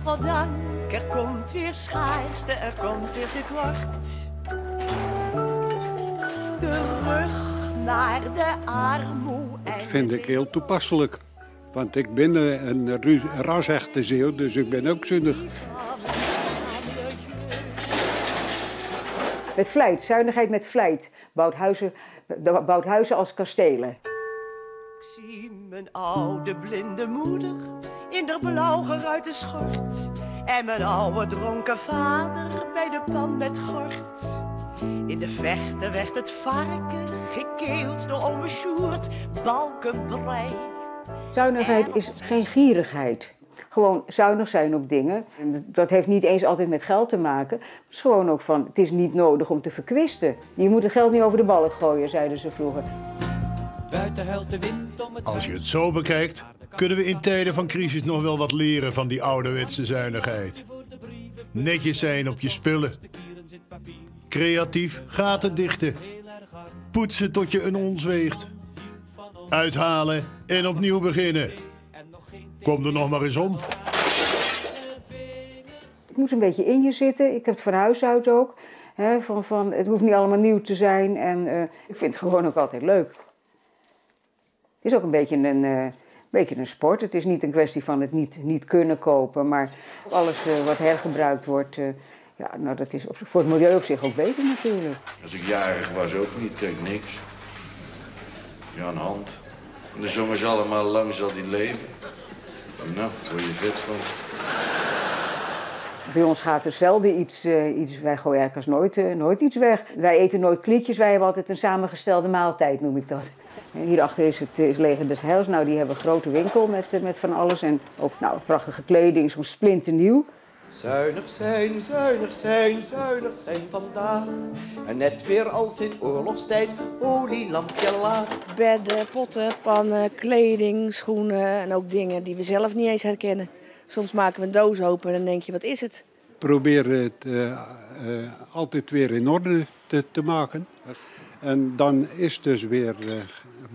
goddank, er komt weer schaarste, er komt weer tekort. Terug naar de armoe. Dat vind ik heel toepasselijk. Want ik ben een ras-echte Zeeuw, dus ik ben ook zinnig. Met vlijt, zuinigheid met vlijt. Bouwt huizen als kastelen. Ik zie mijn oude blinde moeder in de blauwgeruite schort. En mijn oude dronken vader bij de pan met gort. In de vechten werd het varken gekeeld door ome Sjoerd, balkenbrei. Zuinigheid is geen gierigheid. Gewoon zuinig zijn op dingen. En dat heeft niet eens altijd met geld te maken. Het is gewoon ook van, het is niet nodig om te verkwisten. Je moet het geld niet over de balk gooien, zeiden ze vroeger. Als je het zo bekijkt, kunnen we in tijden van crisis nog wel wat leren van die ouderwetse zuinigheid. Netjes zijn op je spullen. Creatief gaten dichten. Poetsen tot je een ons weegt. Uithalen en opnieuw beginnen. Kom er nog maar eens om. Het moet een beetje in je zitten. Ik heb het van huis uit ook. Het hoeft niet allemaal nieuw te zijn. En ik vind het gewoon ook altijd leuk. Het is ook een beetje een sport. Het is niet een kwestie van het niet kunnen kopen. Maar alles wat hergebruikt wordt, dat is voor het milieu op zich ook beter natuurlijk. Als ik jarig was ook niet, kreeg ik niks. Ja, een hand. En dan zongen ze allemaal lang zal die leven. Nou, daar word je vet van. Bij ons gaat er zelden iets wij gooien eigenlijk nooit iets weg. Wij eten nooit klietjes, wij hebben altijd een samengestelde maaltijd, noem ik dat. Hierachter is Leger des Heils. Nou, die hebben een grote winkel met van alles. En ook prachtige kleding, zo'n splinternieuw. Zuinig zijn, zuinig zijn, zuinig zijn vandaag. En net weer als in oorlogstijd, olielampje laag. Bedden, potten, pannen, kleding, schoenen en ook dingen die we zelf niet eens herkennen. Soms maken we een doos open en dan denk je, wat is het? Probeer het altijd weer in orde te maken. En dan is het dus weer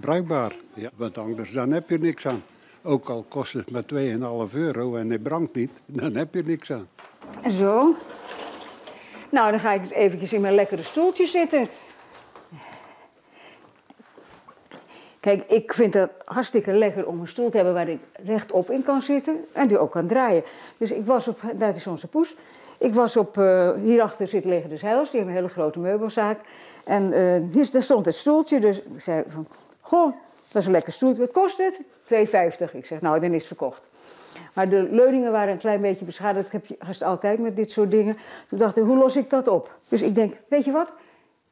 bruikbaar. Ja, want anders dan heb je niks aan. Ook al kost het maar €2,5 en het brandt niet, dan heb je niks aan. Zo. Nou, dan ga ik eens eventjes in mijn lekkere stoeltje zitten. Kijk, ik vind het hartstikke lekker om een stoel te hebben waar ik rechtop in kan zitten en die ook kan draaien. Dus ik was op, dat is onze poes. Ik was op, hierachter zit Leger des Heils, die hebben een hele grote meubelzaak. En daar stond het stoeltje, dus ik zei van, goh, dat is een lekker stoeltje. Wat kost het? €2,50. Ik zeg, nou, dan is het verkocht. Maar de leuningen waren een klein beetje beschadigd. Dat heb je haast altijd met dit soort dingen. Toen dacht ik, hoe los ik dat op? Dus ik denk, weet je wat?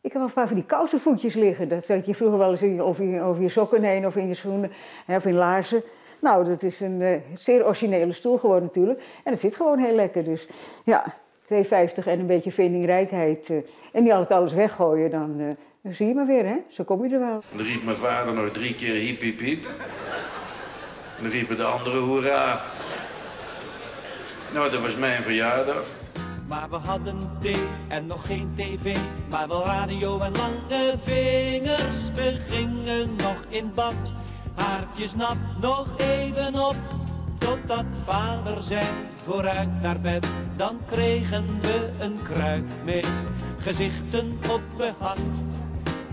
Ik heb wel een paar van die kousenvoetjes liggen. Dat zet je vroeger wel eens over je sokken heen of in je schoenen of in laarzen. Nou, dat is een zeer originele stoel geworden natuurlijk. En het zit gewoon heel lekker. Dus ja, €2,50 en een beetje vindingrijkheid. En niet altijd alles weggooien, dan zie je maar weer, hè? Zo kom je er wel. Dan riep mijn vader nog 3 keer hiep, hiep, hiep. En dan riepen de anderen hoera. Nou, dat was mijn verjaardag. Maar we hadden thee en nog geen tv, maar wel radio en lange vingers. We gingen nog in bad, haartjes nat, nog even op. Totdat vader zei, vooruit naar bed. Dan kregen we een kruik mee, gezichten op behang.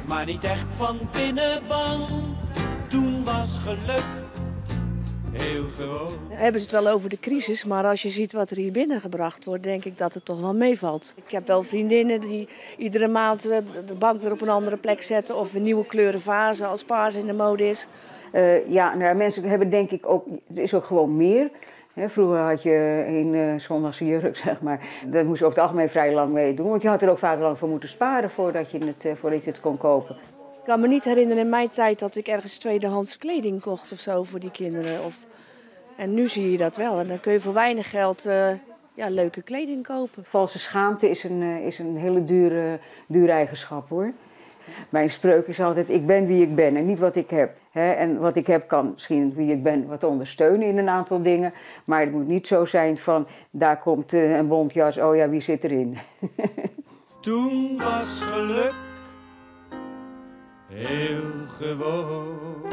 Maar niet echt van binnen bang, toen was geluk heel gewoon. Hebben ze het wel over de crisis, maar als je ziet wat er hier binnengebracht wordt, denk ik dat het toch wel meevalt. Ik heb wel vriendinnen die iedere maand de bank weer op een andere plek zetten of een nieuwe kleuren vazen als paars in de mode is. Mensen hebben denk ik ook, er is ook gewoon meer. Vroeger had je een zondagse jurk, zeg maar. Dat moest je over het algemeen vrij lang mee doen, want je had er ook vaak lang voor moeten sparen voordat je het kon kopen. Ik kan me niet herinneren in mijn tijd dat ik ergens tweedehands kleding kocht of zo voor die kinderen. En nu zie je dat wel. En dan kun je voor weinig geld leuke kleding kopen. Valse schaamte is een hele dure eigenschap, hoor. Mijn spreuk is altijd, ik ben wie ik ben en niet wat ik heb. En wat ik heb kan misschien wie ik ben wat ondersteunen in een aantal dingen. Maar het moet niet zo zijn van, daar komt een bontjas, oh ja, wie zit erin? Toen was geluk heel gewoon.